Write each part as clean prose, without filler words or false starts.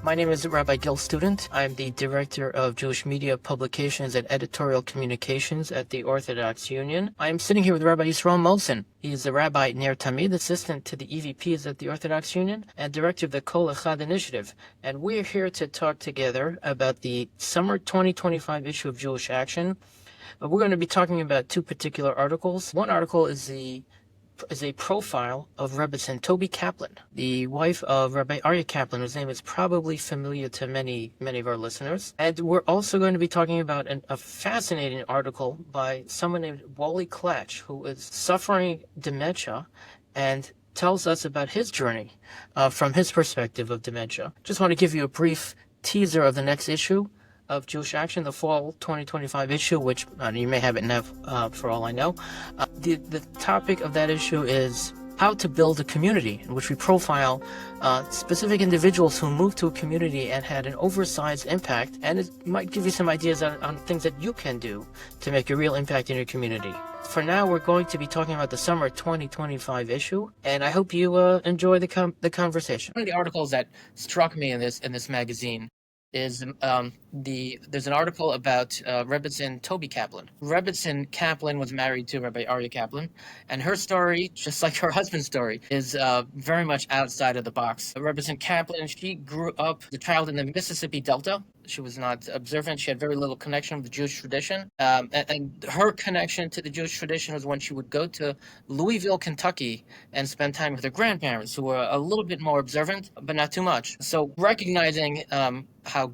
My name is Rabbi Gil Student. I'm the Director of Jewish Media Publications and Editorial Communications at the Orthodox Union. I'm sitting here with Rabbi Yisroel Motzen. He is the rabbi near Tamid, assistant to the EVPs at the Orthodox Union, and director of the Kol Echad initiative. And we're here to talk together about the summer 2025 issue of Jewish Action. We're going to be talking about two particular articles. One article is a profile of Rebbetzin Tobi Kaplan, the wife of Rabbi Aryeh Kaplan, whose name is probably familiar to many of our listeners. And we're also going to be talking about a fascinating article by someone named Wally Klatch, who is suffering dementia and tells us about his journey from his perspective of dementia. Just want to give you a brief teaser of the next issue of Jewish Action, the fall 2025 issue, which you may have it now for all I know. The topic of that issue is how to build a community, in which we profile specific individuals who moved to a community and had an oversized impact, and it might give you some ideas on things that you can do to make a real impact in your community. For now, we're going to be talking about the summer 2025 issue, and I hope you enjoy the conversation. One of the articles that struck me in this magazine is there's an article about Rebbetzin Tobi Kaplan. Rebbetzin Kaplan was married to Rabbi Aryeh Kaplan, and her story, just like her husband's story, is very much outside of the box. Rebbetzin Kaplan, she grew up as a child in the Mississippi Delta. She was not observant. She had very little connection with the Jewish tradition. And her connection to the Jewish tradition was when she would go to Louisville, Kentucky, and spend time with her grandparents, who were a little bit more observant, but not too much. So recognizing how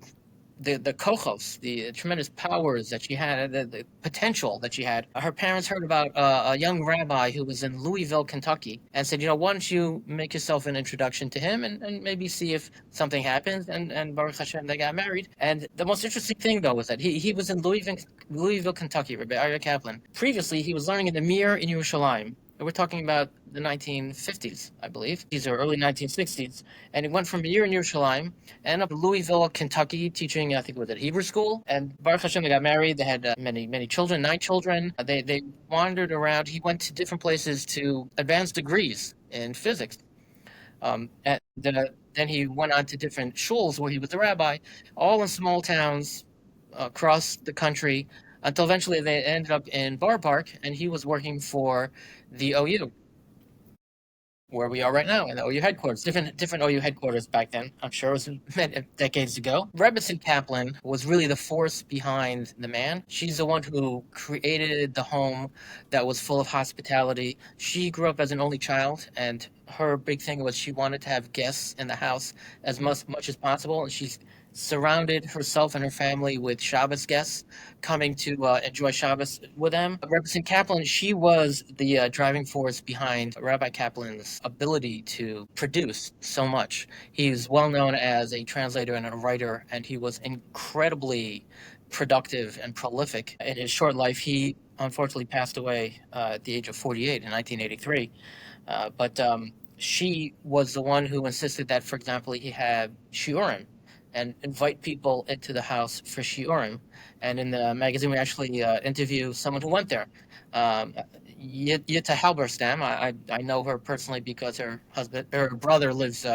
the kochos, the tremendous powers that she had, the potential that she had. Her parents heard about a young rabbi who was in Louisville, Kentucky, and said, why don't you make yourself an introduction to him and maybe see if something happens. And Baruch Hashem, they got married. And the most interesting thing, though, was that he was in Louisville, Kentucky, Rabbi Aryeh Kaplan. Previously, he was learning in the Mir in Yerushalayim. We're talking about the 1950s, I believe. These are early 1960s. And he went from a year in Yerushalayim and up to Louisville, Kentucky, teaching, I think it was at Hebrew school. And Baruch Hashem, they got married. They had many children, 9 children. They wandered around. He went to different places to advance degrees in physics. And then he went on to different shuls where he was a rabbi, all in small towns across the country, until eventually they ended up in Boro Park, and he was working for the OU, where we are right now, in the OU headquarters. Different OU headquarters back then. I'm sure it was decades ago. Rebbetzin Kaplan was really the force behind the man. She's the one who created the home that was full of hospitality. She grew up as an only child, and her big thing was she wanted to have guests in the house as much as possible, and she's surrounded herself and her family with Shabbos guests coming to enjoy Shabbos with them. Rebbetzin Kaplan, she was the driving force behind Rabbi Kaplan's ability to produce so much. He's well known as a translator and a writer, and he was incredibly productive and prolific. In his short life, he unfortunately passed away at the age of 48 in 1983. But she was the one who insisted that, for example, he had shiurim and invite people into the house for shiurim. And in the magazine, we actually interview someone who went there. Yitta Halberstam, I know her personally because her brother lives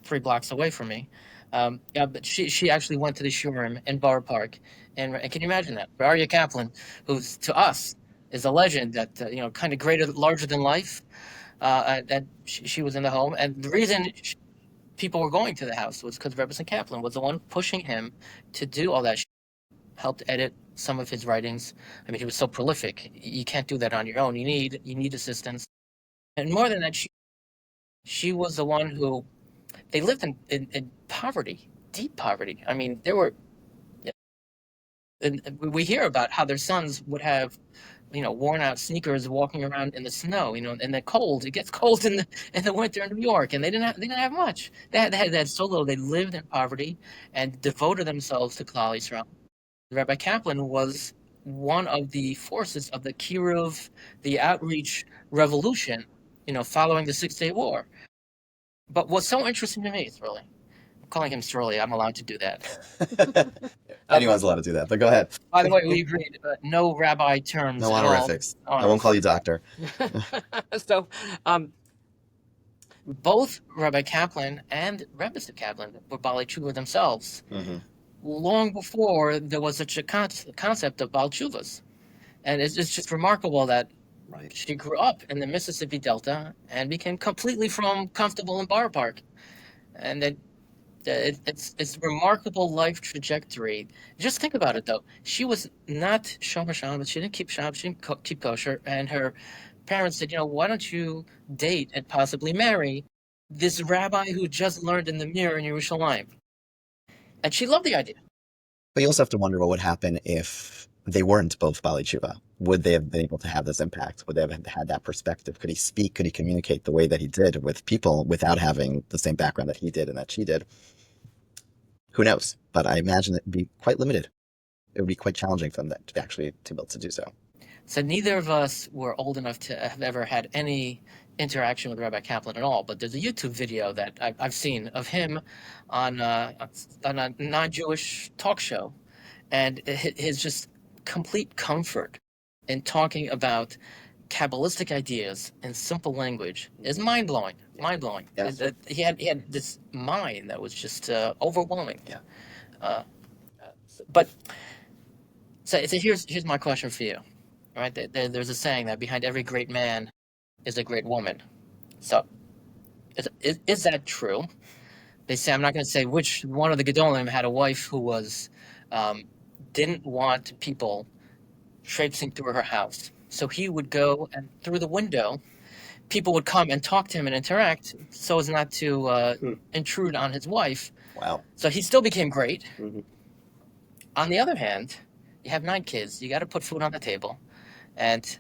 3 blocks away from me. But she actually went to the shiurim in Boro Park. And can you imagine that? Aryeh Kaplan, who's to us is a legend that, kind of greater, larger than life, that she was in the home. And the reason people were going to the house was because Rebbetzin Kaplan was the one pushing him to do all that. She helped edit some of his writings. I mean, he was so prolific. You can't do that on your own. You need assistance. And more than that, she was the one who, they lived in poverty, deep poverty. I mean, and we hear about how their sons would have, worn out sneakers walking around in the snow, in the cold. It gets cold in the winter in New York, and they didn't have much. They had so little. They lived in poverty and devoted themselves to Klal Yisrael. Rabbi Kaplan was one of the forces of the Kiruv, the outreach revolution, following the 6-Day War. But what's so interesting to me, Thrilly, I'm calling him Thrilly, I'm allowed to do that. Anyone's allowed to do that, but go ahead. By the way, we agreed, no rabbi terms. No honorifics. I won't call you doctor. So, both Rabbi Kaplan and Rebbetzin Kaplan were Baalei Tshuva themselves, Mm-hmm. long before there was such a concept of Baal Tshuvas. And it's just remarkable that Right. she grew up in the Mississippi Delta and became completely comfortable in Boro Park. And that it's a remarkable life trajectory. Just think about it, though. She was not Shomer Shabbat. She didn't keep Shabbat. She didn't keep kosher. And her parents said, why don't you date and possibly marry this rabbi who just learned in the mirror in Yerushalayim? And she loved the idea. But you also have to wonder what would happen if they weren't both Baalei Tshuva. Would they have been able to have this impact? Would they have had that perspective? Could he speak? Could he communicate the way that he did with people without having the same background that he did and that she did? Who knows? But I imagine it would be quite limited. It would be quite challenging for them to actually to be able to do so. So neither of us were old enough to have ever had any interaction with Rabbi Kaplan at all. But there's a YouTube video that I've seen of him on a non-Jewish talk show, and his just complete comfort in talking about Kabbalistic ideas in simple language is mind blowing. Mind blowing. Yeah. He had this mind that was just overwhelming. Yeah. But so here's my question for you. Right? There's a saying that behind every great man is a great woman. So, is that true? They say, I'm not going to say which one of the Gedolim had a wife who was didn't want people traipsing through her house. So he would go, and through the window, people would come and talk to him and interact so as not to intrude on his wife. Wow. So he still became great. Mm-hmm. On the other hand, you have 9 kids. You got to put food on the table. And,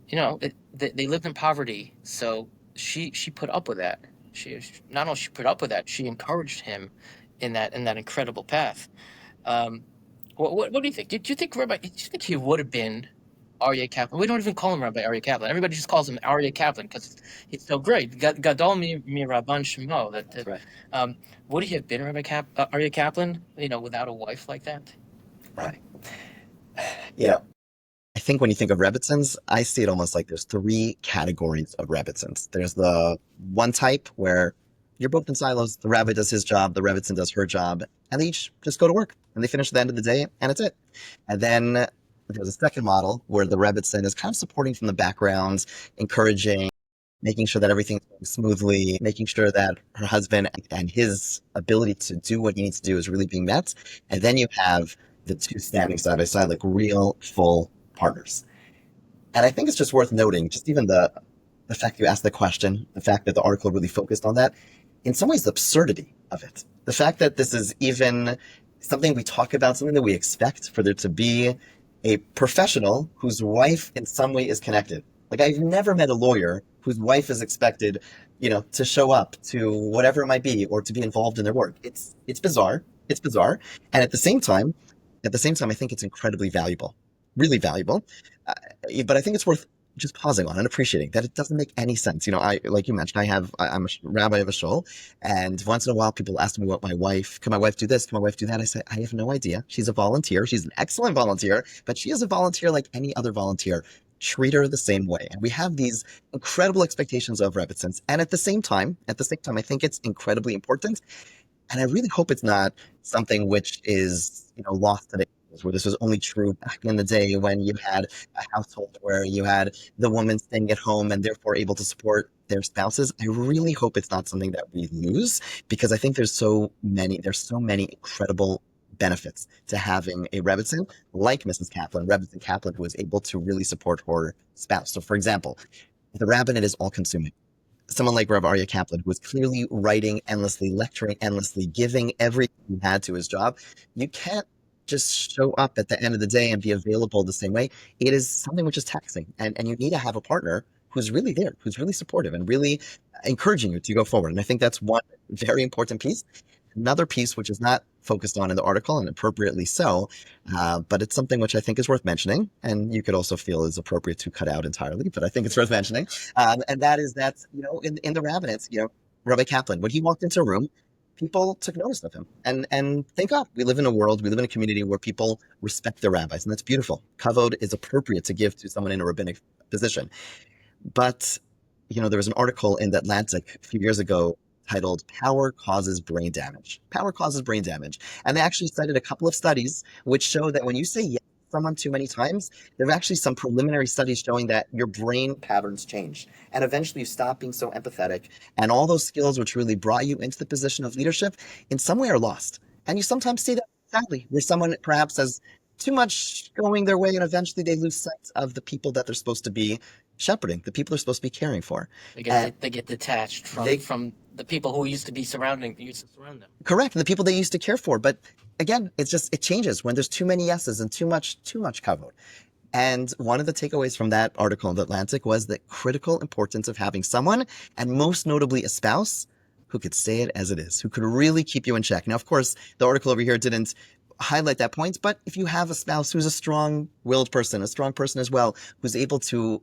they lived in poverty, so she put up with that. She not only she put up with that, she encouraged him in that incredible path. What do you think? Do you think he would have been Aryeh Kaplan? We don't even call him Rabbi Aryeh Kaplan. Everybody just calls him Aryeh Kaplan because he's so great. Gadol mi Rabban Shemo. That's right. Would he have been Aryeh Kaplan? Without a wife like that? Right. Yeah. I think when you think of Rebbetzins, I see it almost like there's 3 categories of Rebbetzins. There's the one type where you're both in silos. The rabbi does his job, the Rebbetzin does her job, and they each just go to work. And they finish at the end of the day, and it's it. And then there's a second model where the Rebbetzin is kind of supporting from the background, encouraging, making sure that everything's going smoothly, making sure that her husband and his ability to do what he needs to do is really being met. And then you have the 2 standing side by side, like real, full partners. And I think it's just worth noting, just even the fact you asked the question, the fact that the article really focused on that, in some ways the absurdity of it. The fact that this is even something we talk about, something that we expect for there to be a professional whose wife in some way is connected. Like, I've never met a lawyer whose wife is expected, to show up to whatever it might be or to be involved in their work. It's bizarre. It's bizarre. And at the same time, I think it's incredibly valuable. Really valuable. But I think it's worth just pausing on and appreciating that it doesn't make any sense. Like you mentioned, I'm a rabbi of a shul, and once in a while people ask me can my wife do this? Can my wife do that? I say, I have no idea. She's a volunteer. She's an excellent volunteer, but she is a volunteer like any other volunteer. Treat her the same way. And we have these incredible expectations of Rebbetzins. And at the same time, I think it's incredibly important. And I really hope it's not something which is, lost today, where this was only true back in the day when you had a household where you had the woman staying at home and therefore able to support their spouses. I really hope it's not something that we lose, because I think there's so many incredible benefits to having a Rebbetzin like Mrs. Kaplan, Rebbetzin Kaplan, who is able to really support her spouse. So, for example, the rabbinate is all-consuming. Someone like Rabbi Aryeh Kaplan, who was clearly writing endlessly, lecturing endlessly, giving everything he had to his job, you can't just show up at the end of the day and be available the same way. It is something which is taxing, and you need to have a partner who's really there, who's really supportive and really encouraging you to go forward. And I think that's one very important piece. Another piece which is not focused on in the article, and appropriately so, but it's something which I think is worth mentioning, and you could also feel is appropriate to cut out entirely, but I think it's worth mentioning, and that is that, in the rabbinates, Rabbi Kaplan, when he walked into a room, people took notice of him. And thank God, we live in a community where people respect their rabbis, and that's beautiful. Kavod is appropriate to give to someone in a rabbinic position. But there was an article in The Atlantic a few years ago titled Power Causes Brain Damage. Power causes brain damage. And they actually cited a couple of studies which show that when you say yes to someone too many times, there are actually some preliminary studies showing that your brain patterns change. And eventually you stop being so empathetic. And all those skills which really brought you into the position of leadership in some way are lost. And you sometimes see that sadly, where someone perhaps has too much going their way and eventually they lose sight of the people that they're supposed to be shepherding, the people they're supposed to be caring for. Because they get detached from the people who used to surround them. Correct, and the people they used to care for. But again, it changes when there's too many yeses and too much kavod. And one of the takeaways from that article in The Atlantic was the critical importance of having someone, and most notably a spouse, who could say it as it is, who could really keep you in check. Now, of course, the article over here didn't highlight that point, but if you have a spouse who's a strong-willed person, a strong person as well, who's able to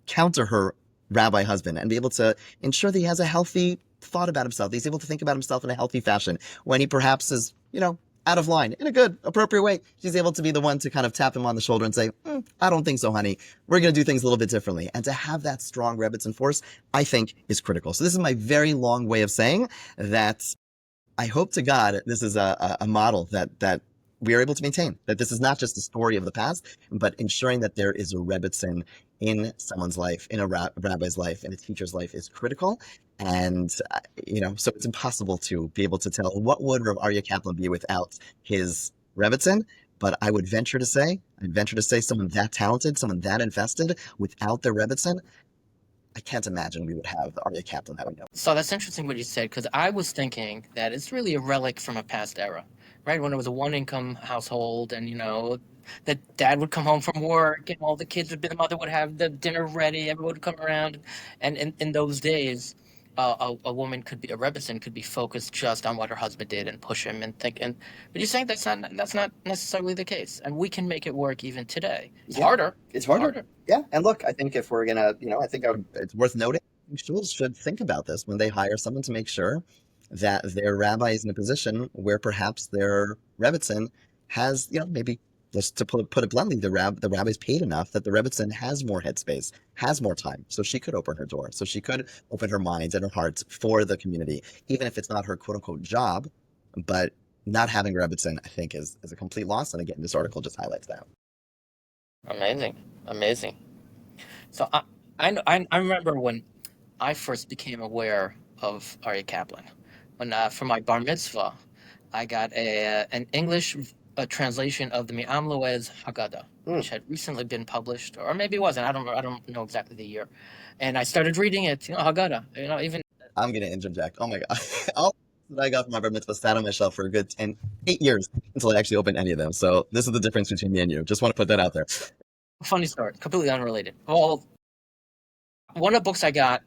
counter her rabbi husband and be able to ensure that he has a healthy thought about himself, he's able to think about himself in a healthy fashion, when he perhaps is, out of line, in a good, appropriate way, she's able to be the one to kind of tap him on the shoulder and say, I don't think so, honey. We're going to do things a little bit differently. And to have that strong Rebbetzin force, I think, is critical. So this is my very long way of saying that I hope to God this is a model that we are able to maintain, that this is not just a story of the past, but ensuring that there is a Rebbetzin in someone's life, in a rabbi's life, in a teacher's life is critical. And, so it's impossible to be able to tell what would Rabbi Aryeh Kaplan be without his Rebbetzin. But I would venture to say someone that talented, someone that invested, without their Rebbetzin, I can't imagine we would have the Aryeh Kaplan that we know. So that's interesting what you said, because I was thinking that it's really a relic from a past era, right? When it was a one-income household, and the dad would come home from work, and all the kids the mother would have the dinner ready, everyone would come around, and in those days, a woman could be a Rebbetzin could be focused just on what her husband did and push him and think. But you're saying that's not necessarily the case, and we can make it work even today. It's harder. It's harder. Yeah, and look, I think if we're gonna, it's worth noting, schools should think about this when they hire someone to make sure that their rabbi is in a position where perhaps their Rebbetzin has, maybe just to put it bluntly, the rabbi's paid enough that the Rebbetzin has more headspace, has more time, so she could open her door, so she could open her mind and her heart for the community, even if it's not her quote unquote job. But not having Rebbetzin, I think, is a complete loss. And again, this article just highlights that. Amazing. So I remember when I first became aware of Aryeh Kaplan. When for my bar mitzvah, I got an English translation of the Mi'am Loez Haggadah, which had recently been published, or maybe it wasn't. I don't know exactly the year. And I started reading it, Haggadah. Even I'm gonna interject. Oh my God, all that I got from my bar mitzvah sat on my shelf for a good 8 years until I actually opened any of them. So this is the difference between me and you. Just want to put that out there. Funny story, completely unrelated. Well, one of the books I got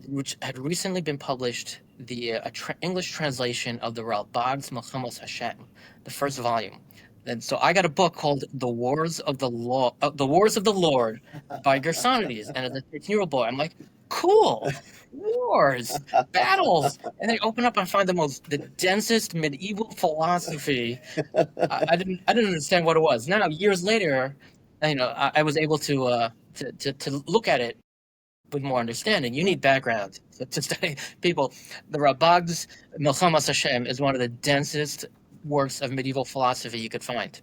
which had recently been published, the English translation of the Ralbag's Milchamos Hashem, the first volume. And so I got a book called The Wars of the Lord by Gersonides. And as a 13-year-old boy, I'm like, cool, wars, battles. And they open up and find the densest medieval philosophy. I didn't understand what it was. Now, years later, I was able to look at it with more understanding. You need background to study people. The Ralbag's Milchamos Hashem is one of the densest works of medieval philosophy you could find.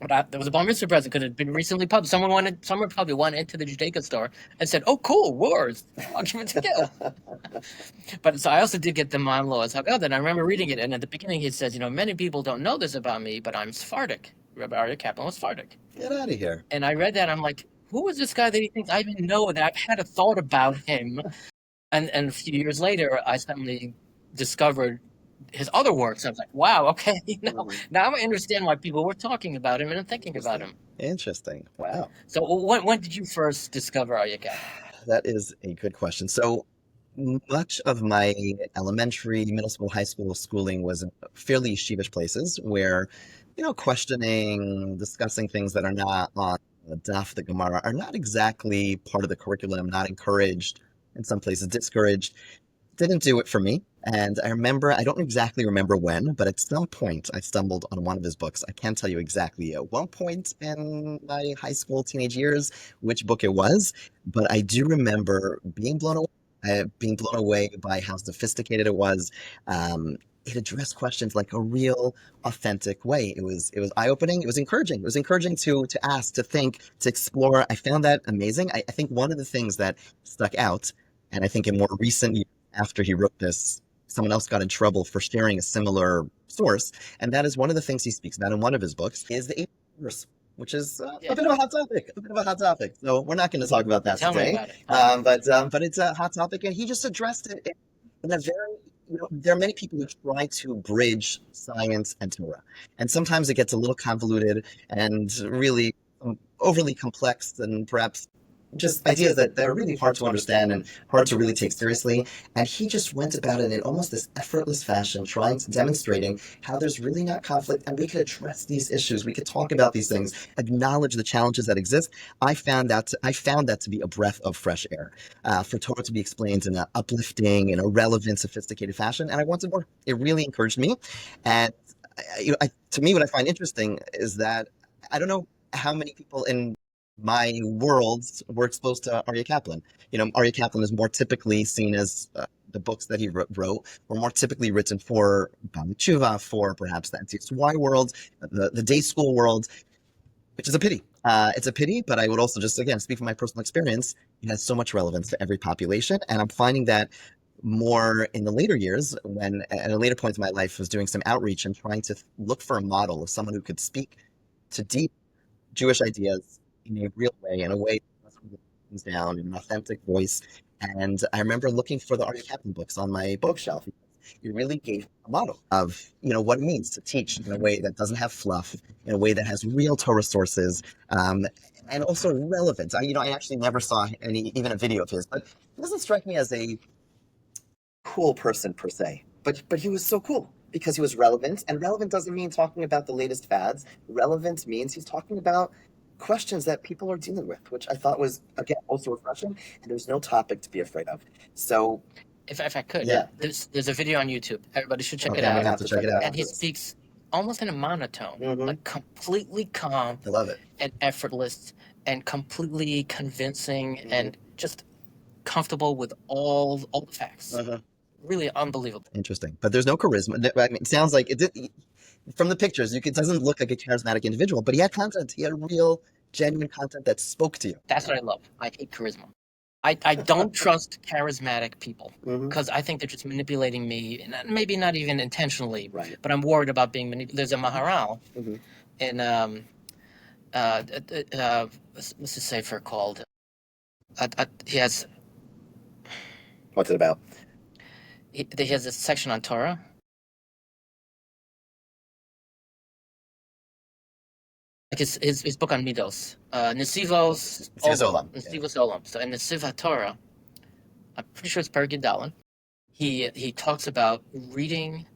But there was a bar mitzvah present because it had been recently published. Someone probably went into the Judaica store and said, "Oh, cool, wars! I'll give it to you." But so I also did get the Mi'am Loez Haggadah, and I remember reading it. And at the beginning, he says, "Many people don't know this about me, but I'm Sephardic. Rabbi Aryeh Kaplan was Sephardic." Get out of here! And I read that, I'm like, who is this guy that he thinks I even know? That I've had a thought about him, and a few years later, I suddenly discovered his other works. I was like, wow, okay, now I understand why people were talking about him and thinking about him. Interesting. Wow. So when did you first discover Aryeh Kaplan? That is a good question. So much of my elementary, middle school, high school schooling was in fairly yeshivish places where, questioning, discussing things that are not on the daf, the Gemara, are not exactly part of the curriculum, not encouraged, in some places discouraged. Didn't do it for me. And I don't exactly remember when, but at some point I stumbled on one of his books. I can't tell you exactly at one point in my high school, teenage years, which book it was, but I do remember being blown away being blown away by how sophisticated it was. It addressed questions like a real, authentic way. It was eye-opening. It was encouraging. It was encouraging to ask, to think, to explore. I found that amazing. I think one of the things that stuck out, and I think in more recent years after he wrote this, someone else got in trouble for sharing a similar source, and that is one of the things he speaks about in one of his books is the eight verse, which is a bit of a hot topic. A bit of a hot topic. So we're not going to talk about that Tell me today. about it. But it's a hot topic, and he just addressed it in a very, there are many people who try to bridge science and Torah, and sometimes it gets a little convoluted and really overly complex, and perhaps just ideas that are really hard to understand and hard to really take seriously. And he just went about it in almost this effortless fashion, trying to demonstrating how there's really not conflict, and we could address these issues. We could talk about these things, acknowledge the challenges that exist. I found that to be a breath of fresh air, for Torah to be explained in an uplifting, in a relevant, sophisticated fashion. And I wanted more. It really encouraged me. And to me, what I find interesting is that I don't know how many people in my worlds were exposed to Aryeh Kaplan. Aryeh Kaplan is more typically seen as the books that he wrote were more typically written for Bali Tshuva, for perhaps the NTSY world, the day school world, which is a pity. It's a pity, but I would also just, again, speak from my personal experience. It has so much relevance to every population, and I'm finding that more in the later years, when at a later point in my life I was doing some outreach and trying to look for a model of someone who could speak to deep Jewish ideas in a real way, in a way that things down in an authentic voice. And I remember looking for the Aryeh Kaplan books on my bookshelf. It really gave a model of what it means to teach in a way that doesn't have fluff, in a way that has real Torah sources, and also relevant. I actually never saw even a video of his, but he doesn't strike me as a cool person per se, but he was so cool because he was relevant, and relevant doesn't mean talking about the latest fads. Relevant means he's talking about questions that people are dealing with, which I thought was, again, also refreshing, and there's no topic to be afraid of. So If I could, yeah, there's a video on YouTube. Everybody should check okay, it I'm out. gonna have to check it out. And he speaks almost in a monotone, like completely calm I love it. and effortless and completely convincing and just comfortable with all the facts. Really unbelievable. Interesting, but there's no charisma. I mean, it sounds like it did from the pictures. It doesn't look like a charismatic individual, but he had content. He had real, genuine content that spoke to you. That's what I love. I hate charisma. I don't trust charismatic people because I think they're just manipulating me, and maybe not even intentionally, Right. but I'm worried about being manipulated. There's a Maharal in what's the sefer called? He has What's it about? he has a section on Torah. Like his book on Midos, Nesivos Olam. Nesivos Olam. So in Nesiv Torah, I'm pretty sure it's Perek Yudalin. He talks about reading.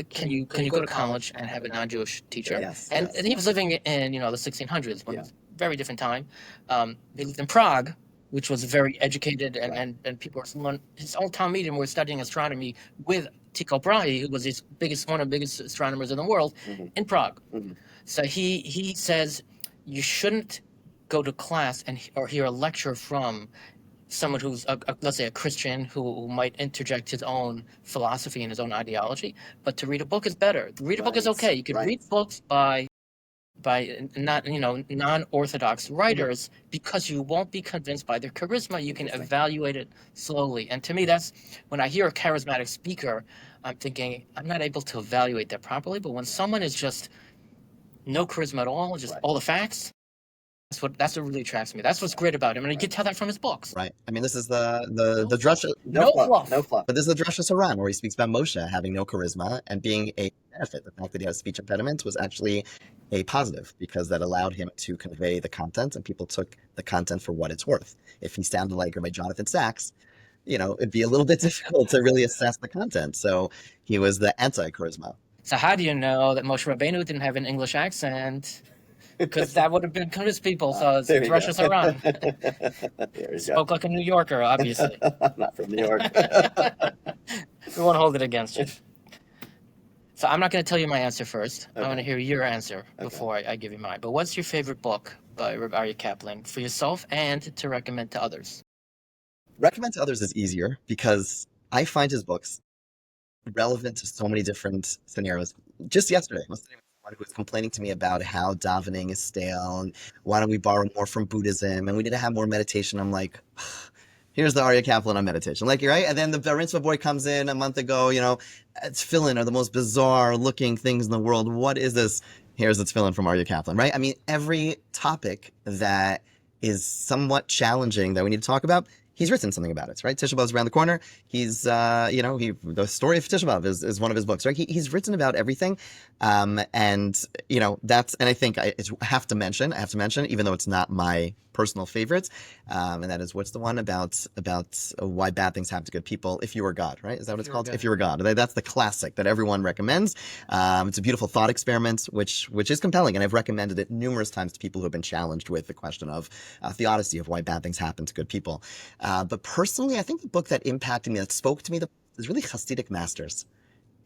Can you go to college and have a non-Jewish teacher? Yes, and he was living in the 1600s, when it was a very different time. He lived in Prague, which was very educated, and people were his own Tamid were studying astronomy with Tycho Brahe, who was one of the biggest astronomers in the world, in Prague. So he says you shouldn't go to class or hear a lecture from someone who's let's say a Christian who might interject his own philosophy and his own ideology, but to read a book is better. Read a book is okay. You can read books by not non-orthodox writers because you won't be convinced by their charisma. You can evaluate it slowly. And to me, that's when I hear a charismatic speaker, I'm thinking I'm not able to evaluate that properly. But when someone is just no charisma at all, just all the facts, that's what really attracts me. That's what's great about him, and you can tell that from his books. Right. I mean, this is the drasha. No fluff. But this is the drasha Saran, where he speaks about Moshe having no charisma and being a benefit. The fact that he had a speech impediment was actually a positive because that allowed him to convey the content, and people took the content for what it's worth. If he sounded like Rabbi Jonathan Sachs, it'd be a little bit difficult to really assess the content. So he was the anti-charisma. So how do you know that Moshe Rabbeinu didn't have an English accent? Because that would have been convinced people. So it's Rosh Hashanah. Spoke like a New Yorker, obviously. Not from New York. We won't hold it against you. So I'm not going to tell you my answer first. I want to hear your answer before I give you mine. But what's your favorite book by Rabbi Aryeh Kaplan for yourself and to recommend to others? Recommend to others is easier because I find his books relevant to so many different scenarios. Just yesterday, I was sitting with someone who was complaining to me about how davening is stale and why don't we borrow more from Buddhism and we need to have more meditation. I'm like, here's the Aryeh Kaplan on meditation. Like, you're right. And then the Bar Mitzvah boy comes in a month ago, it's tefillin are the most bizarre looking things in the world. What is this? Here's the tefillin from Aryeh Kaplan, right? I mean, every topic that is somewhat challenging that we need to talk about, he's written something about it, right? Tisha B'Av's around the corner. He's, the story of Tisha B'Av is one of his books, right? He's written about everything. And I think I have to mention, even though it's not my personal favorite, and that is, what's the one about why bad things happen to good people? If You Were God, right? Is that what it's called? If You Were God. That's the classic that everyone recommends. It's a beautiful thought experiment, which is compelling, and I've recommended it numerous times to people who have been challenged with the question of theodicy, of why bad things happen to good people. But personally, I think the book that impacted me, that spoke to me, is really Hasidic Masters.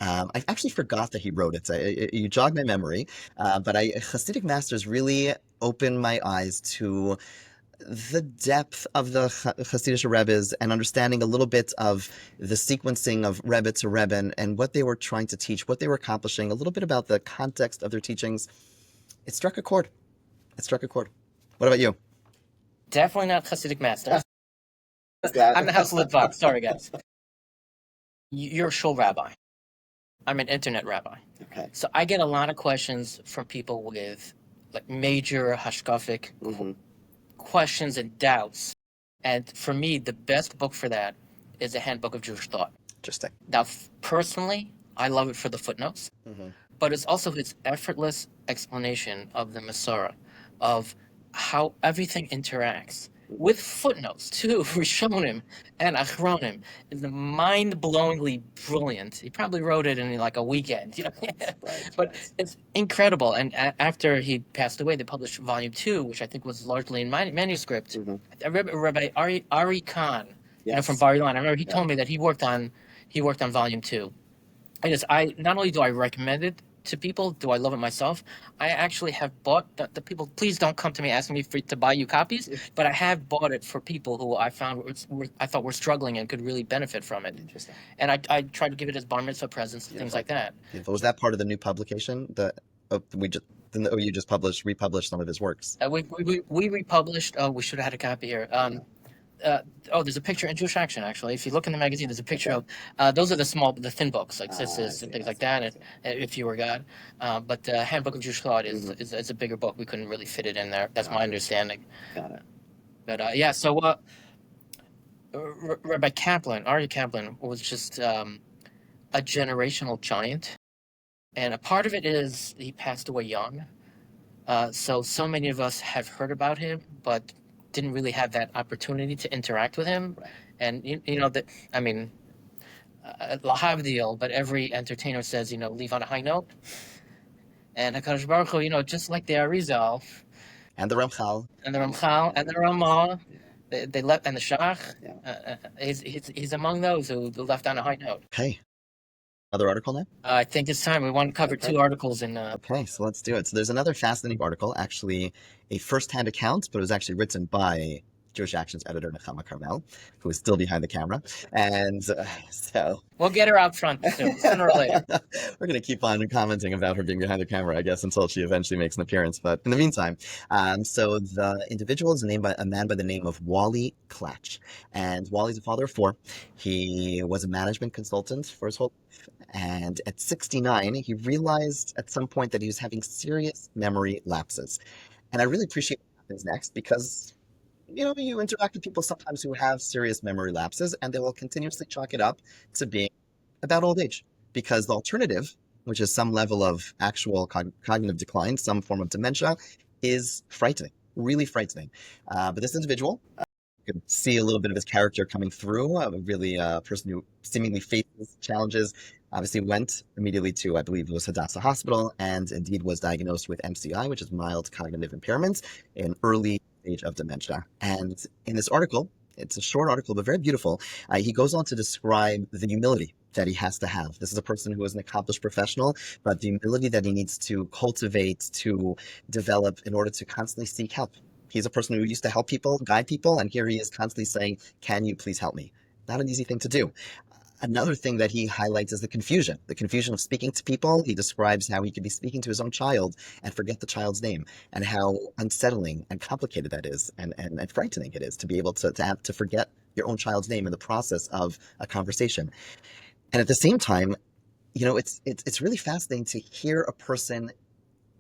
I actually forgot that he wrote it. You jogged my memory, but Hasidic Masters really opened my eyes to the depth of the Hasidic Rebbes and understanding a little bit of the sequencing of Rebbe to Rebbe and what they were trying to teach, what they were accomplishing, a little bit about the context of their teachings. It struck a chord. What about you? Definitely not Hasidic Master. I'm the House Lit Fox. Sorry, guys. You're a shul rabbi. I'm an internet rabbi. Okay. So I get a lot of questions from people with major hashkafic questions and doubts. And for me, the best book for that is a Handbook of Jewish Thought. Interesting. Now, personally, I love it for the footnotes, but it's also his effortless explanation of the Masorah, of how everything interacts, with footnotes too, Rishonim and Achronim. It's mind-blowingly brilliant. He probably wrote it in a weekend, but it's incredible. And after he passed away, they published Volume 2, which I think was largely in manuscript. Rabbi Aryeh Khan, from Bar Ilan. I remember he told me that he worked on Volume 2. I not only do I recommend it to people, do I love it myself, I actually have bought the people. Please don't come to me asking me to buy you copies, but I have bought it for people who I found I thought were struggling and could really benefit from it. Interesting. And I tried to give it as bar mitzvah presents and things like that. Was that part of the new publication? The OU just republished some of his works. We republished. Oh, we should have had a copy here. There's a picture in Jewish Action, actually. If you look in the magazine, there's a picture of those are the thin books, like Sisters and things like that, and If You Were God. But the Handbook of Jewish Thought is a bigger book. We couldn't really fit it in there. That's my understanding. Got it. But so Rabbi Kaplan, Aryeh Kaplan, was just a generational giant. And a part of it is he passed away young. So many of us have heard about him, but didn't really have that opportunity to interact with him. Right. And lahavdil, but every entertainer says, leave on a high note. And HaKadosh Baruch Hu, just like the Arizal and the Ramchal and the Ramah, they left, and the Shach, he's among those who left on a high note. Okay. Another article now? I think it's time. We want to cover 2 articles in. Okay, so let's do it. So there's another fascinating article, actually a first-hand account, but it was actually written by Jewish Action's editor, Nechama Carmel, who is still behind the camera. And so... We'll get her out front soon, sooner or later. We're going to keep on commenting about her being behind the camera, I guess, until she eventually makes an appearance. But in the meantime, so the individual is named by a man by the name of Wally Klatch. And Wally's a father of 4. He was a management consultant for his whole life. And at 69, he realized at some point that he was having serious memory lapses. And I really appreciate what happens next because, you interact with people sometimes who have serious memory lapses and they will continuously chalk it up to being about old age. Because the alternative, which is some level of actual cognitive decline, some form of dementia, is frightening, really frightening. But this individual, you could see a little bit of his character coming through, a person who seemingly faces challenges, obviously went immediately to, I believe it was Hadassah Hospital, and indeed was diagnosed with MCI, which is mild cognitive impairment, an early stage of dementia. And in this article, it's a short article, but very beautiful, he goes on to describe the humility that he has to have. This is a person who is an accomplished professional, but the humility that he needs to cultivate, to develop in order to constantly seek help. He's a person who used to help people, guide people, and here he is constantly saying, "Can you please help me?" Not an easy thing to do. Another thing that he highlights is the confusion of speaking to people. He describes how he could be speaking to his own child and forget the child's name, and how unsettling and complicated that is, and frightening it is to be able to forget your own child's name in the process of a conversation. And at the same time, it's really fascinating to hear a person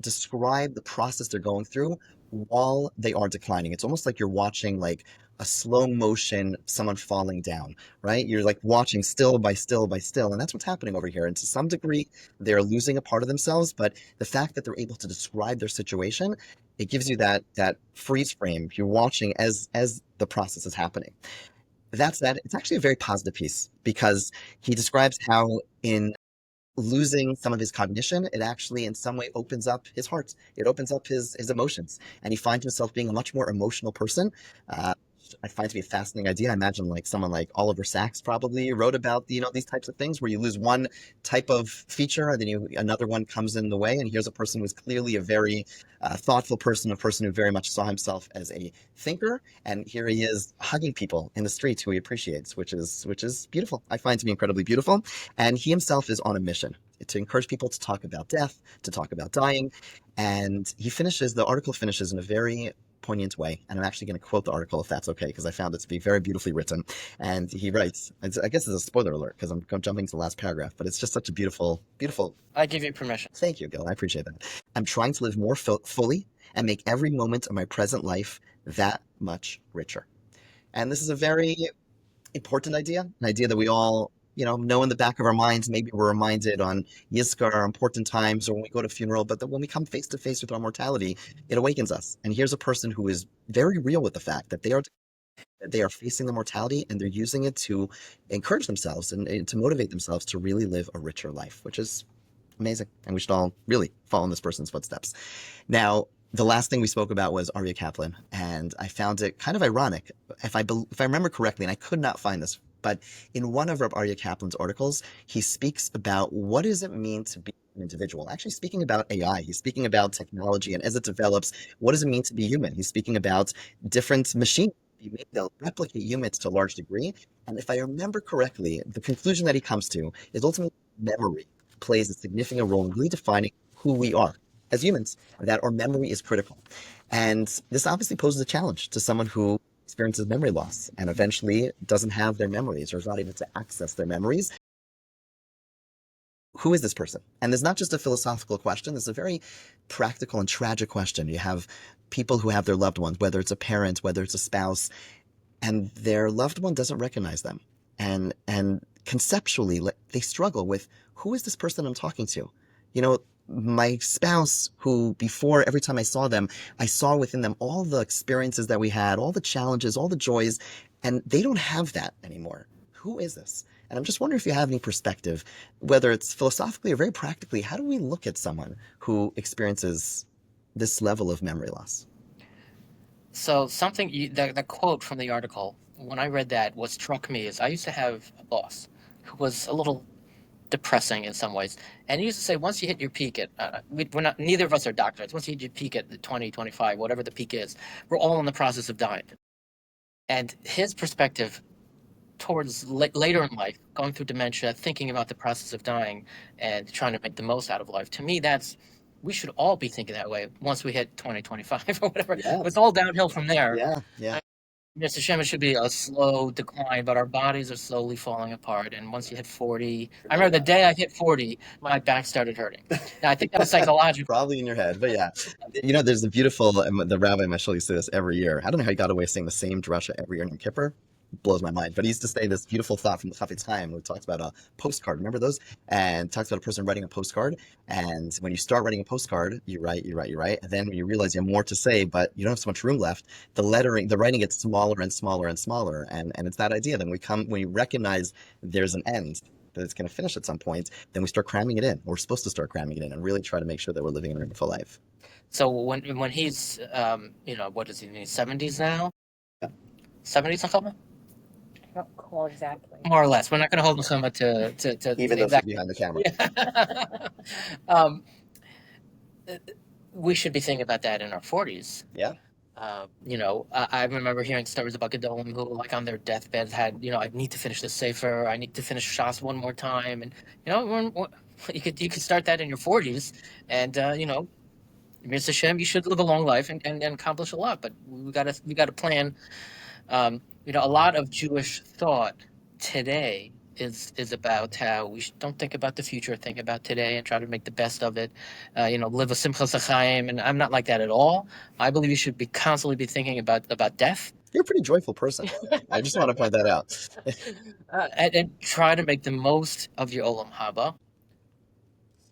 describe the process they're going through while they are declining. It's almost like you're watching like a slow motion, someone falling down, right? You're like watching still by still by still, and that's what's happening over here. And to some degree, they're losing a part of themselves, but the fact that they're able to describe their situation, it gives you that freeze frame. You're watching as the process is happening. That said, it's actually a very positive piece because he describes how in losing some of his cognition, it actually in some way opens up his heart. It opens up his emotions, and he finds himself being a much more emotional person. Uh, I find to be a fascinating idea. I imagine like someone like Oliver Sacks probably wrote about these types of things where you lose one type of feature and then another one comes in the way. And here's a person who's clearly a very thoughtful person, a person who very much saw himself as a thinker, and here he is hugging people in the streets who he appreciates, which is beautiful. I find to be incredibly beautiful. And he himself is on a mission to encourage people to talk about death, to talk about dying. And the article finishes in a very poignant way. And I'm actually going to quote the article if that's okay, because I found it to be very beautifully written. And he writes, I guess it's a spoiler alert because I'm jumping to the last paragraph, but it's just such a beautiful. I give you permission. Thank you, Gil. I appreciate that. I'm trying to live more fully and make every moment of my present life that much richer. And this is a very important idea, an idea that we all know in the back of our minds. Maybe we're reminded on Yizkar, our important times, or when we go to a funeral, but that when we come face to face with our mortality, it awakens us. And here's a person who is very real with the fact that they are facing the mortality, and they're using it to encourage themselves and to motivate themselves to really live a richer life, which is amazing. And we should all really follow in this person's footsteps. Now, the last thing we spoke about was Aryeh Kaplan, and I found it kind of ironic. If I remember correctly, and I could not find this, but in one of Rabbi Aryeh Kaplan's articles, he speaks about what does it mean to be an individual. Actually, speaking about AI, he's speaking about technology, and as it develops, what does it mean to be human? He's speaking about different machines. They'll replicate humans to a large degree. And if I remember correctly, the conclusion that he comes to is ultimately memory plays a significant role in really defining who we are as humans, that our memory is critical. And this obviously poses a challenge to someone who experiences memory loss and eventually doesn't have their memories or is not able to access their memories. Who is this person? And there's not just a philosophical question, there's a very practical and tragic question. You have people who have their loved ones, whether it's a parent, whether it's a spouse, and their loved one doesn't recognize them. And conceptually, they struggle with, who is this person I'm talking to? My spouse, who before, every time I saw them, I saw within them all the experiences that we had, all the challenges, all the joys, and they don't have that anymore. Who is this? And I'm just wondering if you have any perspective, whether it's philosophically or very practically, how do we look at someone who experiences this level of memory loss? So the quote from the article, when I read that, what struck me is I used to have a boss who was a little depressing in some ways. And he used to say, once you hit your peak at, neither of us are doctors. Once you hit your peak at the 20, 25, whatever the peak is, we're all in the process of dying. And his perspective towards later in life, going through dementia, thinking about the process of dying and trying to make the most out of life, to me, we should all be thinking that way once we hit 20, 25 or whatever. Yeah. It's all downhill from there. Yeah. Mr. Hashem, it should be a slow decline, but our bodies are slowly falling apart. And once you hit 40, I remember the day I hit 40, my back started hurting. Now, I think that was psychological. Probably in your head, but yeah. There's the beautiful, the Rabbi Mashal used to say this every year. I don't know how he got away saying the same drasha every year in Yom Kippur. Blows my mind. But he used to say this beautiful thought from the Chafetz Chaim, who talks about a postcard. Remember those? And talks about a person writing a postcard. And when you start writing a postcard, you write. And then when you realize you have more to say, but you don't have so much room left, the writing gets smaller and smaller and smaller. And it's that idea. Then when we recognize there's an end, that it's going to finish at some point, then we start cramming it in. We're supposed to start cramming it in and really try to make sure that we're living a meaningful life. So when he's, what is he, in his 70s now? Yeah. 70s, something? Not call exactly. More or less. We're not going to hold him somewhat to even though he's behind the camera. We should be thinking about that in our 40s. Yeah. I remember hearing stories about Gedolim who, like, on their deathbeds had, I need to finish the Sefer, I need to finish Shas one more time, and you could start that in your 40s, and Mr. Hashem, you should live a long life and accomplish a lot. But we got to plan. A lot of Jewish thought today is about how don't think about the future, think about today, and try to make the best of it. Live a simchas chaim, and I'm not like that at all. I believe you should be constantly be thinking about death. You're a pretty joyful person. I just want to point that out. And try to make the most of your olam haba.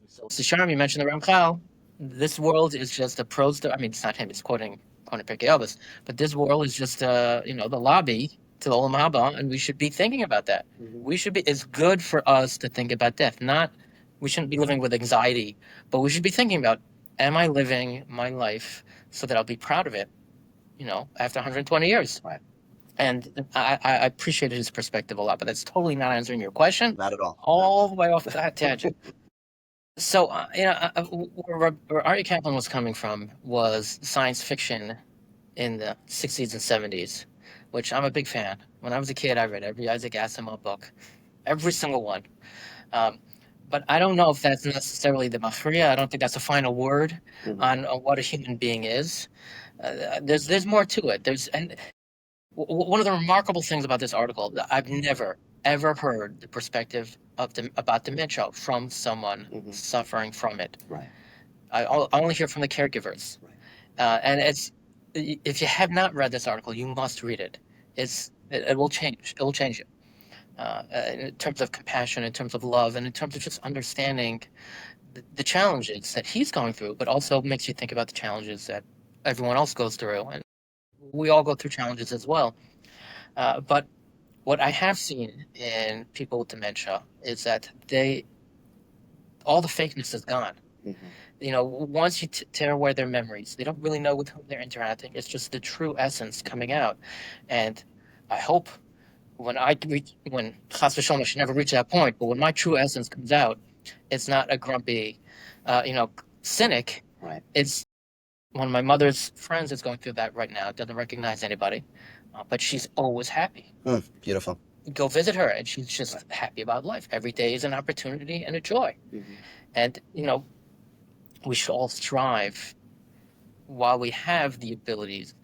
So Sharm, you mentioned the Ramchal. This world is just a prose. I mean, it's not him. It's quoting Pirkei Avos. But this world is just, the lobby to the Olam Haba, and we should be thinking about that. Mm-hmm. It's good for us to think about death. We shouldn't be living with anxiety, but we should be thinking about, am I living my life so that I'll be proud of it, after 120 years? Right. And I appreciated his perspective a lot, but that's totally not answering your question. Not at all. All the way off that tangent. So, where Aryeh Kaplan was coming from was science fiction in the 60s and 70s, which I'm a big fan. When I was a kid, I read every Isaac Asimov book, every single one. But I don't know if that's necessarily the machria. I don't think that's a final word on what a human being is. There's more to it. One of the remarkable things about this article, I've never ever heard the perspective about dementia from someone suffering from it. Right. I only hear from the caregivers. Right. And if you have not read this article, you must read it. It will change. It will change you in terms of compassion, in terms of love, and in terms of just understanding the challenges that he's going through, but also makes you think about the challenges that everyone else goes through. And we all go through challenges as well. But what I have seen in people with dementia is that all the fakeness is gone. Mm-hmm. Once you tear away their memories, they don't really know with whom they're interacting. It's just the true essence coming out. And I hope when Chas v'Shalom, I should never reach that point, but when my true essence comes out, it's not a grumpy, cynic. Right. It's one of my mother's friends is going through that right now. Doesn't recognize anybody, but she's always happy. Beautiful. Go visit her, and she's just happy about life. Every day is an opportunity and a joy. Mm-hmm. And we should all strive, while we have the abilities,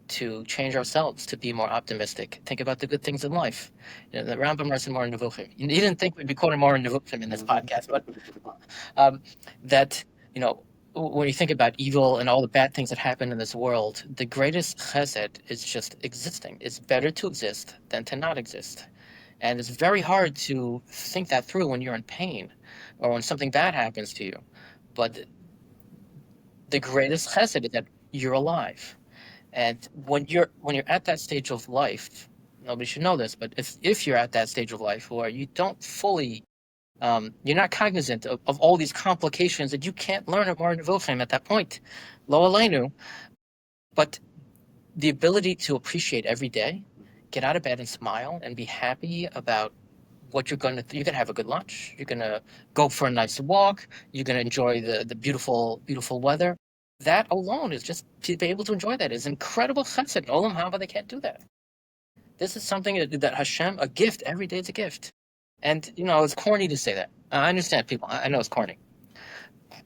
to change ourselves, to be more optimistic. Think about the good things in life. The Rambam writes in Moreh Nevuchim. You didn't think we'd be quoting Moreh Nevuchim in this podcast, but that when you think about evil and all the bad things that happen in this world, the greatest chesed is just existing. It's better to exist than to not exist. And it's very hard to think that through when you're in pain or when something bad happens to you. But the greatest chesed is that you're alive. And when you're at that stage of life, nobody should know this, but if you're at that stage of life where you don't fully you're not cognizant of all these complications that you can't learn at Moreh Nevuchim at that point, lo aleinu, but the ability to appreciate every day, get out of bed and smile and be happy about what you're going to have a good lunch, you're going to go for a nice walk, you're going to enjoy the beautiful, beautiful weather. That alone is just to be able to enjoy that is incredible chesed. Olam haba, they can't do that. This is something that Hashem, a gift, every day is a gift. And, it's corny to say that. I understand people. I know it's corny.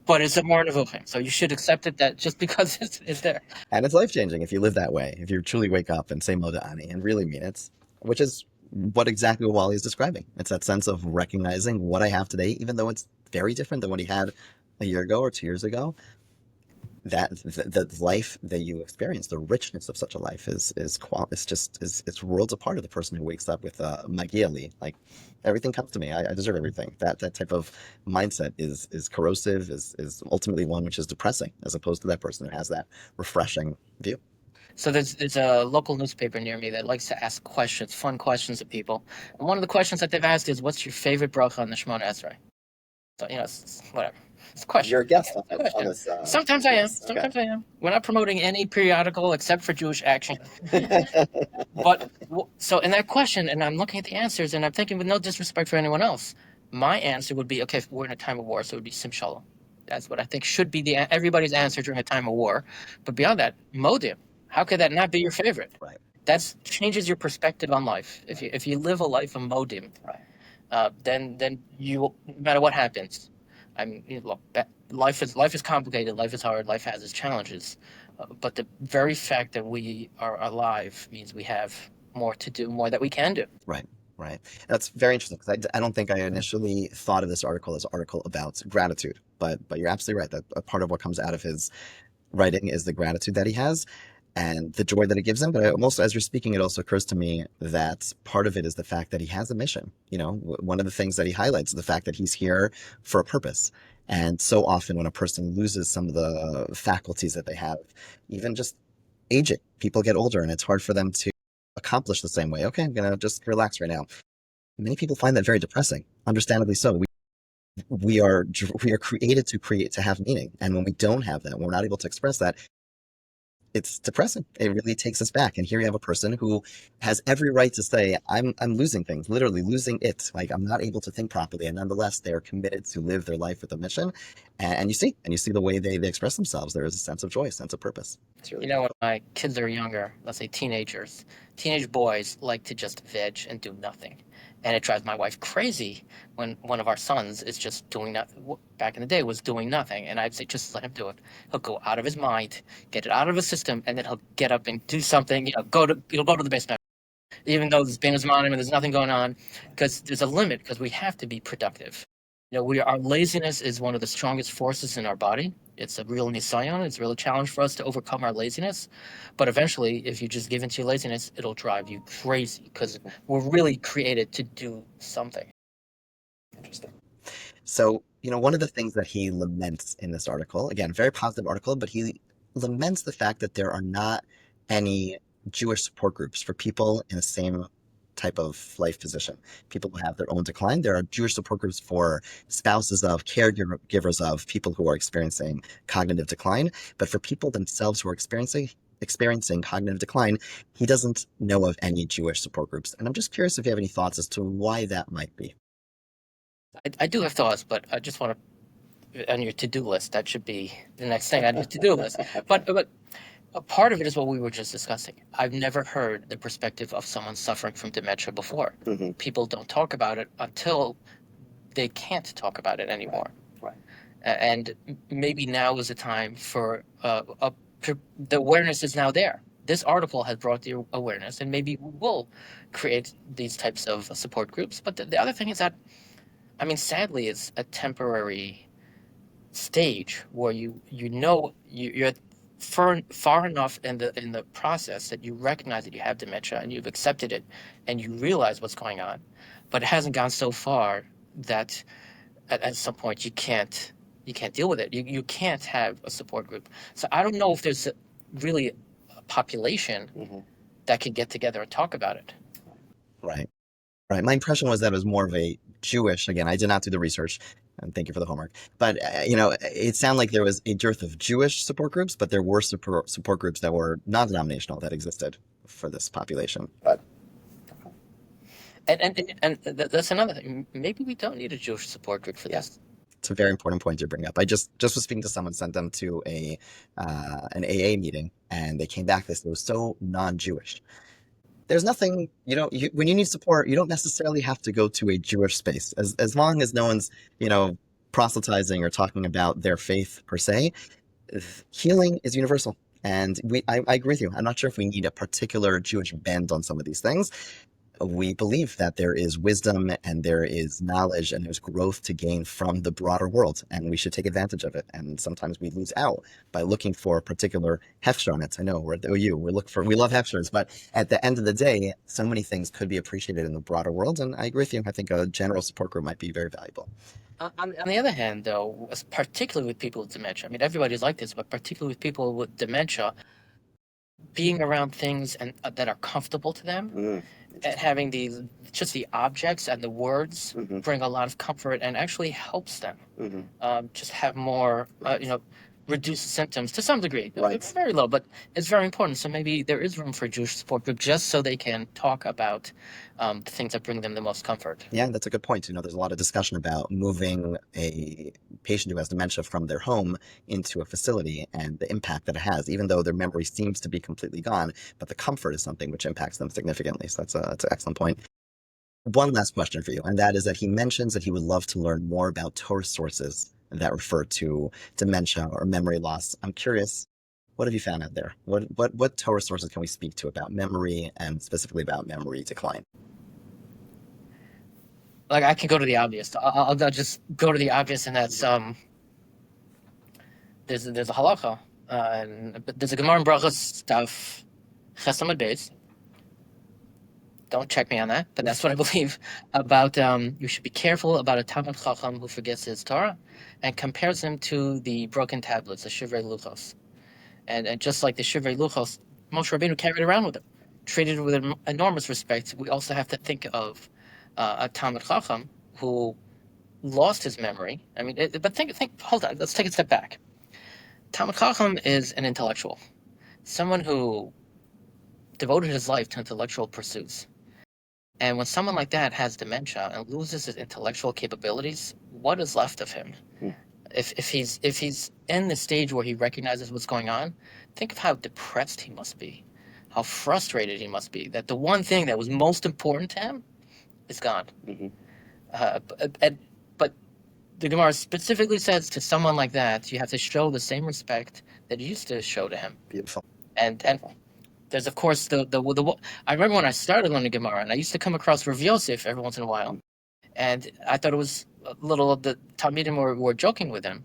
But it's a Moreh Nevuchim. So you should accept it that just because it's there. And it's life-changing if you live that way, if you truly wake up and say Moda Ani and really mean it, which is what exactly Wally is describing. It's that sense of recognizing what I have today, even though it's very different than what he had a year ago or 2 years ago. That the life that you experience, the richness of such a life is it's worlds apart of the person who wakes up with Magiali, like everything comes to me, I deserve everything. That type of mindset is corrosive, is ultimately one which is depressing, as opposed to that person who has that refreshing view. So there's a local newspaper near me that likes to ask questions, fun questions of people. And one of the questions that they've asked is, "What's your favorite bracha on the Shemona Esrei?" So it's whatever. It's a question. You're a guest on this. Sometimes I am. Sometimes I am. We're not promoting any periodical except for Jewish Action. But so in that question, and I'm looking at the answers, and I'm thinking, with no disrespect for anyone else, my answer would be, okay, if we're in a time of war, so it would be Sim Shalom. That's what I think should be everybody's answer during a time of war. But beyond that, Modim, How could that not be your favorite? Right. That changes your perspective on life. If you live a life of modim, then you, no matter what happens, I mean, look, life is complicated. Life is hard. Life has its challenges, but the very fact that we are alive means we have more to do, more that we can do. Right. Right. That's very interesting because I don't think I initially thought of this article as an article about gratitude, but you're absolutely right that a part of what comes out of his writing is the gratitude that he has and the joy that it gives him. But also, as you're speaking, it also occurs to me that part of it is the fact that he has a mission. You know, one of the things that he highlights is the fact that he's here for a purpose. And so often when a person loses some of the faculties that they have, even just aging, people get older and it's hard for them to accomplish the same way. Okay, I'm going to just relax right now. Many people find that very depressing, understandably so. We are created to have meaning, and when we don't have that, when we're not able to express that, it's depressing. It really takes us back. And here you have a person who has every right to say, I'm losing things, literally losing it. Like I'm not able to think properly. And nonetheless, they're committed to live their life with a mission. And you see the way they express themselves. There is a sense of joy, a sense of purpose. Really when my kids are younger, let's say teenagers, teenage boys like to just veg and do nothing. And it drives my wife crazy when one of our sons is just doing nothing. Back in the day, was doing nothing, and I'd say just let him do it. He'll go out of his mind, get it out of his system, and then he'll get up and do something. He'll go to the basement, even though there's been his mom and there's nothing going on, because there's a limit. Because we have to be productive. Our laziness is one of the strongest forces in our body. It's a real nisayon. It's a real challenge for us to overcome our laziness. But eventually, if you just give into your laziness, it'll drive you crazy because we're really created to do something. Interesting. So, one of the things that he laments in this article, again, very positive article, but he laments the fact that there are not any Jewish support groups for people in the same type of life position. People who have their own decline. There are Jewish support groups for spouses of, caregivers of people who are experiencing cognitive decline. But for people themselves who are experiencing cognitive decline, he doesn't know of any Jewish support groups. And I'm just curious if you have any thoughts as to why that might be. I do have thoughts, but I just want to, on your to-do list, that should be the next thing on your to-do list. But a part of it is what we were just discussing. I've never heard the perspective of someone suffering from dementia before. Mm-hmm. People don't talk about it until they can't talk about it anymore. Right. And maybe now is the time for the awareness is now there. This article has brought the awareness, and maybe we'll create these types of support groups. But the other thing is that, I mean, sadly, it's a temporary stage where you're far enough in the process that you recognize that you have dementia and you've accepted it and you realize what's going on, but it hasn't gone so far that at some point you can't deal with it. You can't have a support group. So I don't know if there's really a population that can get together and talk about it. Right. Right. My impression was that it was more of a Jewish, again, I did not do the research, and thank you for the homework, but, it sounded like there was a dearth of Jewish support groups, but there were support groups that were non-denominational that existed for this population. But And that's another thing. Maybe we don't need a Jewish support group for this. It's a very important point to bring up. I just was speaking to someone, sent them to an AA meeting, and they came back. They said it was so non-Jewish. There's nothing, when you need support, you don't necessarily have to go to a Jewish space. As long as no one's, proselytizing or talking about their faith per se, healing is universal. And I agree with you. I'm not sure if we need a particular Jewish bend on some of these things. We believe that there is wisdom and there is knowledge and there's growth to gain from the broader world, and we should take advantage of it. And sometimes we lose out by looking for particular hefsharnets. I know we're at the OU, we love hefsharnets, but at the end of the day, so many things could be appreciated in the broader world. And I agree with you. I think a general support group might be very valuable. On the other hand, though, particularly with people with dementia, I mean, everybody's like this, but particularly with people with dementia, being around things that are comfortable to them, and having the objects and the words bring a lot of comfort and actually helps them just have more, reduce the symptoms to some degree. Right. It's very low, but it's very important. So maybe there is room for a Jewish support group just so they can talk about the things that bring them the most comfort. Yeah, that's a good point. There's a lot of discussion about moving a patient who has dementia from their home into a facility and the impact that it has, even though their memory seems to be completely gone, but the comfort is something which impacts them significantly. So that's an excellent point. One last question for you, and that is that he mentions that he would love to learn more about Torah sources that refer to dementia or memory loss. I'm curious, what have you found out there? What Torah sources can we speak to about memory and specifically about memory decline? Like I can go to the obvious. I'll just go to the obvious, and that's there's a halacha, and there's a Gemara in Brachos stuff, Chesamad Beis. Don't check me on that, but that's what I believe about. You should be careful about a Talmid Chacham who forgets his Torah, and compares him to the broken tablets, the Shivrei Luchos, and just like the Shivrei Luchos, Moshe Rabbeinu carried around with him, treated with enormous respect. We also have to think of a Talmid Chacham who lost his memory. I mean, but think. Hold on, let's take a step back. Talmid Chacham is an intellectual, someone who devoted his life to intellectual pursuits. And when someone like that has dementia and loses his intellectual capabilities, what is left of him? If he's in the stage where he recognizes what's going on, think of how depressed he must be, how frustrated he must be that the one thing that was most important to him is gone. But the Gemara specifically says to someone like that, you have to show the same respect that you used to show to him. Beautiful. And there's of course the I remember when I started learning Gemara, and I used to come across Rav Yosef every once in a while, and I thought it was a little, the Talmidim were joking with him.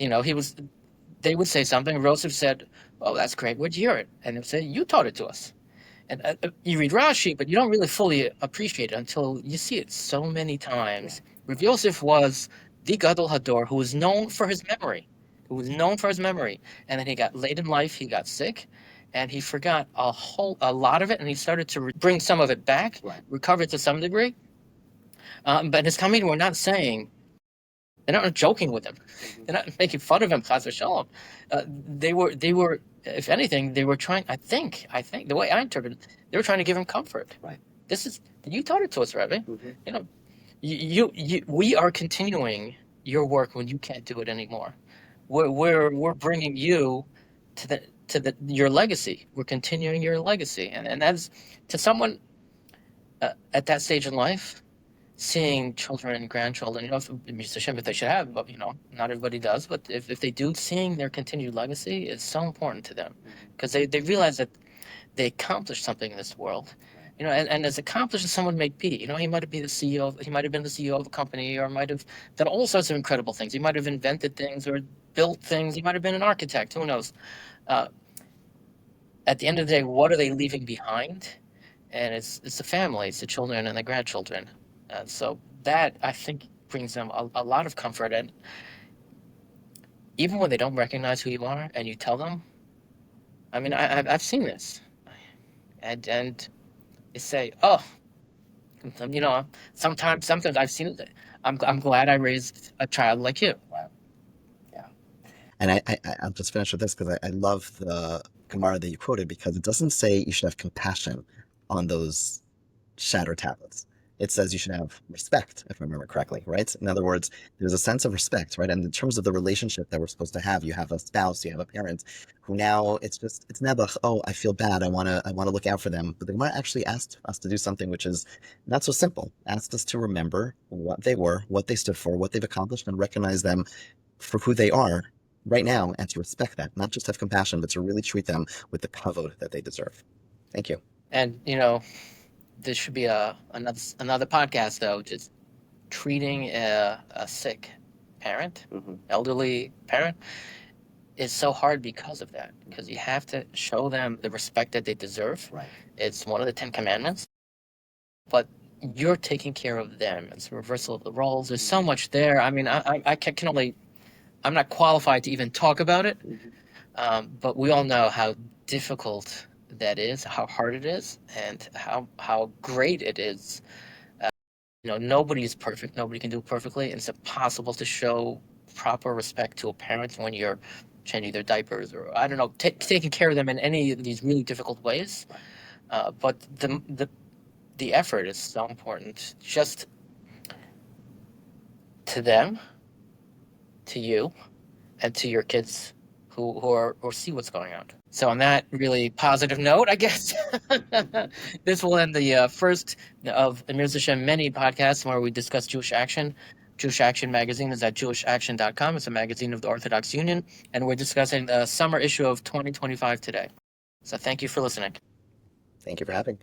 They would say something. Rav Yosef said, "Oh, that's great. Where'd you hear it?" And they would say, "You taught it to us." And you read Rashi, but you don't really fully appreciate it until you see it so many times. Rav Yosef was the Gadol Hador who was known for his memory. And then he got late in life, he got sick, and he forgot a lot of it, and he started to bring some of it back, recover it to some degree. But his Talmidim were not saying, they're not joking with him, they're not making fun of him, chas v'shalom. They were, if anything, they were trying. I think the way I interpret it, they were trying to give him comfort. Right. You taught it to us, Rabbi. We are continuing your work when you can't do it anymore. We're bringing you to your legacy. We're continuing your legacy, and that's to someone at that stage in life, seeing children and grandchildren. If they should have, but not everybody does. But if they do, seeing their continued legacy is so important to them, because they realize that they accomplished something in this world. And as accomplished as someone may be, he might have been the CEO. He might have been the CEO of a company, or might have done all sorts of incredible things. He might have invented things or built things. He might have been an architect. Who knows? At the end of the day, what are they leaving behind? And it's the family, it's the children and the grandchildren. So that, I think, brings them a lot of comfort. And even when they don't recognize who you are, and you tell them, I mean, I've seen this, and they say, "Oh, sometimes I've seen it. I'm glad I raised a child like you." Wow. Yeah. And I'll just finish with this, because I love the Gemara that you quoted, because it doesn't say you should have compassion on those shattered tablets. It says you should have respect, if I remember correctly, right? In other words, there's a sense of respect, right? And in terms of the relationship that we're supposed to have, you have a spouse, you have a parent, who now it's never, oh, I feel bad, I want to look out for them. But the Gemara actually asked us to do something which is not so simple. Asked us to remember what they were, what they stood for, what they've accomplished, and recognize them for who they are right now, and to respect that, not just have compassion, but to really treat them with the kavod that they deserve. Thank you. And this should be another podcast, though. Just treating a sick parent, elderly parent, is so hard because of that. Because you have to show them the respect that they deserve. Right. It's one of the 10 Commandments. But you're taking care of them. It's a reversal of the roles. There's so much there. I mean, I can only. I'm not qualified to even talk about it. But we all know how difficult that is, how hard it is, and how great it is. Nobody is perfect. Nobody can do it perfectly. And it's impossible to show proper respect to a parent when you're changing their diapers, or I don't know, taking care of them in any of these really difficult ways. But the effort is so important, just to them, to you, and to your kids who see what's going on. So on that really positive note, I guess this will end the first of Amir Hashem many podcasts where we discuss Jewish Action. Jewish Action magazine is at jewishaction.com. It's a magazine of the Orthodox Union, and we're discussing the summer issue of 2025 today. So thank you for listening. Thank you for having me.